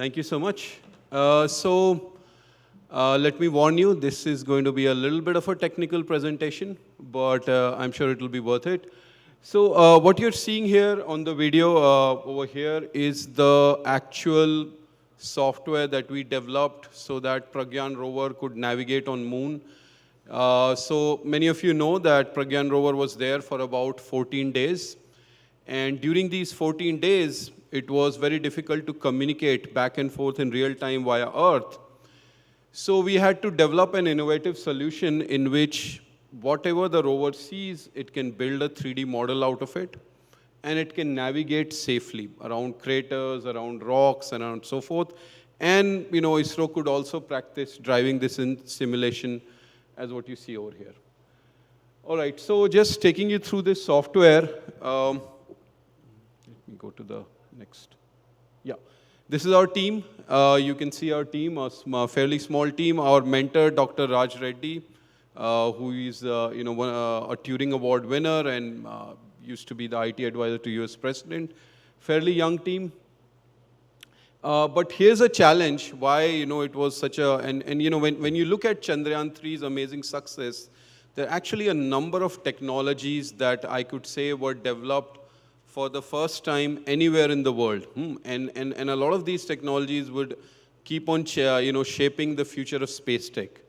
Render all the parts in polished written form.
Thank you so much. Let me warn you, this is going to be a little bit of a technical presentation, but I'm sure it will be worth it. So what you're seeing here on the video over here is the actual software that we developed so that Chandrayaan Rover could navigate on Moon. So many of you know that Chandrayaan Rover was there for about 14 days. And during these 14 days, it was very difficult to communicate back and forth in real time via Earth. So we had to develop an innovative solution in which whatever the rover sees, it can build a 3D model out of it, and it can navigate safely around craters, around rocks, and around so forth. And ISRO could also practice driving this in simulation as what you see over here. All right, so just taking you through this software. Let me go to the next. Yeah, this is our team. You can see our team, a fairly small team. Our mentor, Dr. Raj Reddy, who is a Turing Award winner and used to be the IT advisor to US President. Fairly young team. But here's a challenge why it was such a, and when you look at Chandrayaan 3's amazing success, there are actually a number of technologies that I could say were developed for the first time anywhere in the world. And a lot of these technologies would keep on shaping the future of space tech.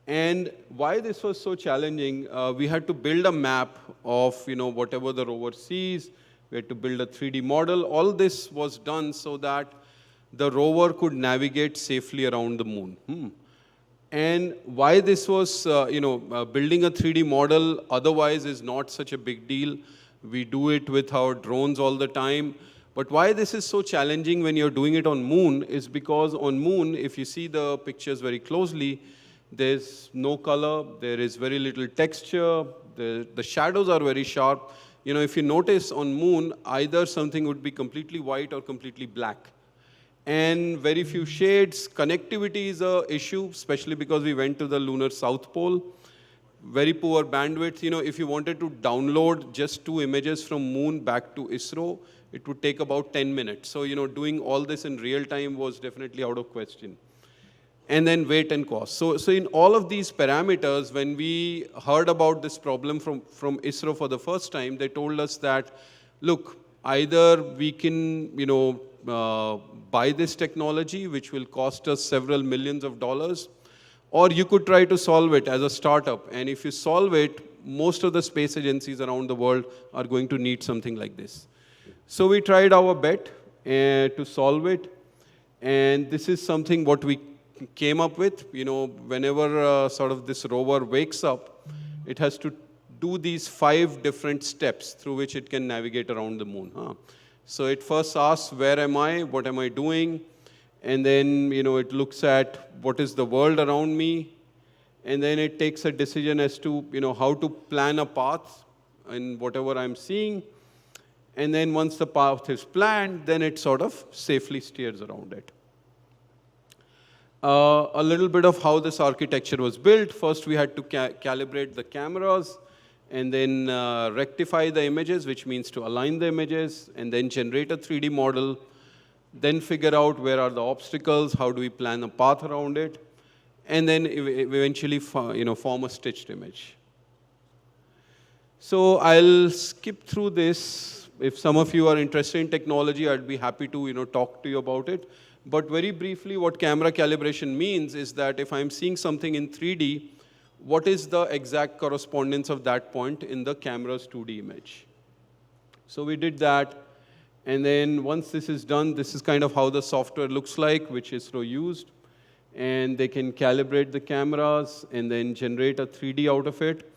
And why this was so challenging, we had to build a map of whatever the rover sees. We had to build a 3D model. All this was done so that the rover could navigate safely around the moon. And why this was, building a 3D model otherwise is not such a big deal. We do it with our drones all the time. But why this is so challenging when you're doing it on Moon is because on Moon, if you see the pictures very closely, there's no color, there is very little texture, the shadows are very sharp. If you notice on Moon, either something would be completely white or completely black. And very few shades. Connectivity is an issue, especially because we went to the lunar South Pole. Very poor bandwidth. If you wanted to download just 2 images from Moon back to ISRO, it would take about 10 minutes. So, doing all this in real time was definitely out of question. And then weight and cost. So in all of these parameters, when we heard about this problem from ISRO for the first time, they told us that, look, either we can, buy this technology, which will cost us several millions of dollars, or you could try to solve it as a startup. And if you solve it, most of the space agencies around the world are going to need something like this. So we tried our bet to solve it. And this is something what we came up with. Whenever sort of this rover wakes up, it has to do these 5 different steps through which it can navigate around the moon. So it first asks, where am I? What am I doing? And then, it looks at what is the world around me. And then it takes a decision as to, how to plan a path in whatever I'm seeing. And then once the path is planned, then it sort of safely steers around it. A little bit of how this architecture was built. First, we had to calibrate the cameras, and then rectify the images, which means to align the images, and then generate a 3D model. Then figure out where are the obstacles, how do we plan a path around it, and then eventually form a stitched image. So I'll skip through this. If some of you are interested in technology, I'd be happy to talk to you about it. But very briefly, what camera calibration means is that if I'm seeing something in 3D, what is the exact correspondence of that point in the camera's 2D image? So we did that. And then once this is done, this is kind of how the software looks like, which ISRO used. And they can calibrate the cameras and then generate a 3D out of it.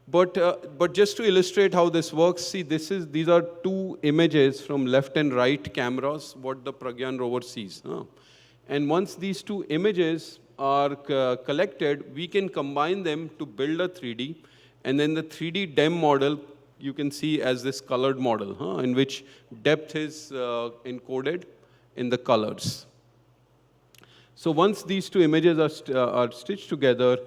But just to illustrate how this works, see, these are 2 images from left and right cameras, what the Chandrayaan rover sees. And once these 2 images are collected, we can combine them to build a 3D. And then the 3D DEM model, you can see as this colored model, in which depth is encoded in the colors. So once these 2 images are stitched together,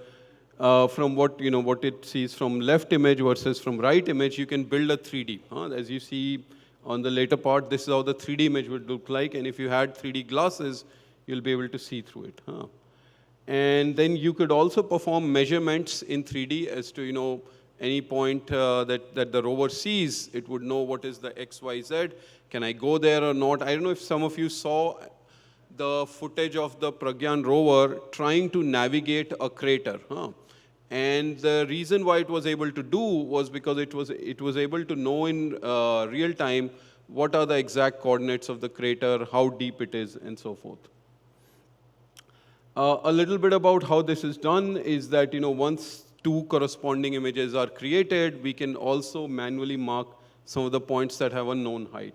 from what it sees from left image versus from right image, you can build a 3D. As you see On the later part, this is how the 3D image would look like. And if you had 3D glasses, you'll be able to see through it. And then you could also perform measurements in 3D as to, any point that the rover sees. It would know what is the X, Y, Z. Can I go there or not? I don't know if some of you saw the footage of the Pragyan rover trying to navigate a crater. And the reason why it was able to do was because it was able to know in real time what are the exact coordinates of the crater, how deep it is, and so forth. A little bit about how this is done is that, once two corresponding images are created, we can also manually mark some of the points that have a known height.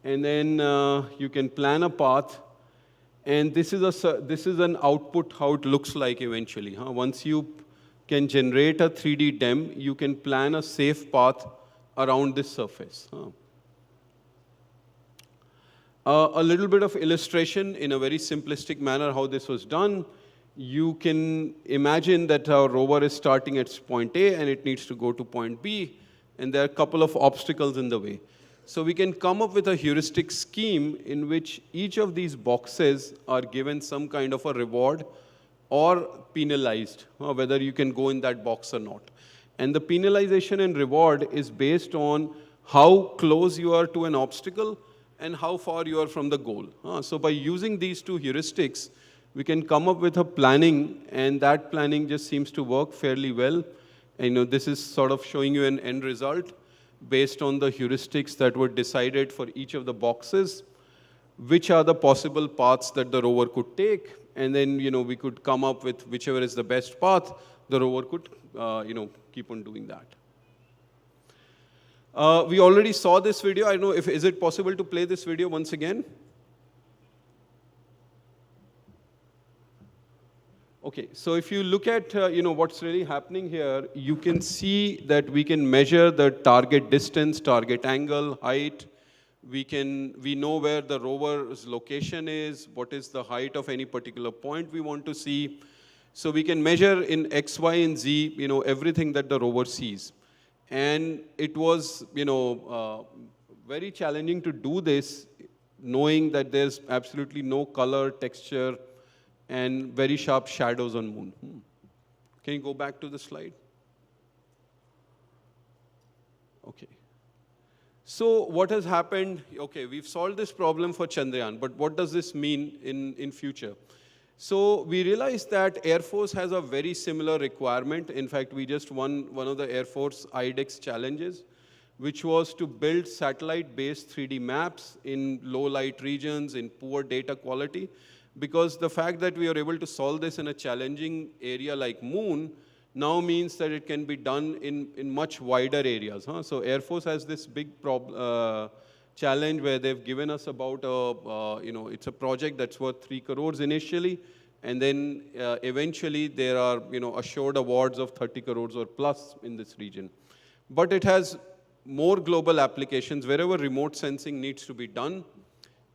And then you can plan a path. And this is an output, how it looks like eventually. Once you can generate a 3D DEM, you can plan a safe path around this surface. A little bit of illustration in a very simplistic manner how this was done. You can imagine that our rover is starting at point A and it needs to go to point B, and there are a couple of obstacles in the way. So we can come up with a heuristic scheme in which each of these boxes are given some kind of a reward or penalized, whether you can go in that box or not. And the penalization and reward is based on how close you are to an obstacle and how far you are from the goal. So by using these two heuristics, we can come up with a planning, and that planning just seems to work fairly well. And this is sort of showing you an end result based on the heuristics that were decided for each of the boxes, which are the possible paths that the rover could take, and then we could come up with whichever is the best path, the rover could keep on doing that. We already saw this video. I don't know is it possible to play this video once again? Okay, so if you look at what's really happening here, you can see that we can measure the target distance, target angle, height. We know where the rover's location is, what is the height of any particular point we want to see. So we can measure in X, Y, and Z, everything that the rover sees. And it was, very challenging to do this, knowing that there's absolutely no color, texture, and very sharp shadows on moon. Can you go back to the slide? Okay. So what has happened? Okay, we've solved this problem for Chandrayaan, but what does this mean in future? So we realized that Air Force has a very similar requirement. In fact, we just won one of the Air Force IDEX challenges, which was to build satellite-based 3D maps in low-light regions, in poor data quality. Because the fact that we are able to solve this in a challenging area like Moon now means that it can be done in much wider areas. So Air Force has this big challenge where they've given us about, it's a project that's worth 3 crores initially, and then eventually there are, assured awards of 30 crores or plus in this region. But it has more global applications wherever remote sensing needs to be done.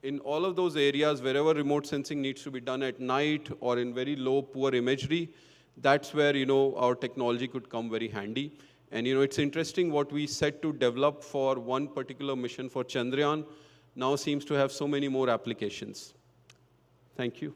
In all of those areas, wherever remote sensing needs to be done at night or in very low, poor imagery, that's where, our technology could come very handy. And, it's interesting what we set to develop for one particular mission for Chandrayaan now seems to have so many more applications. Thank you.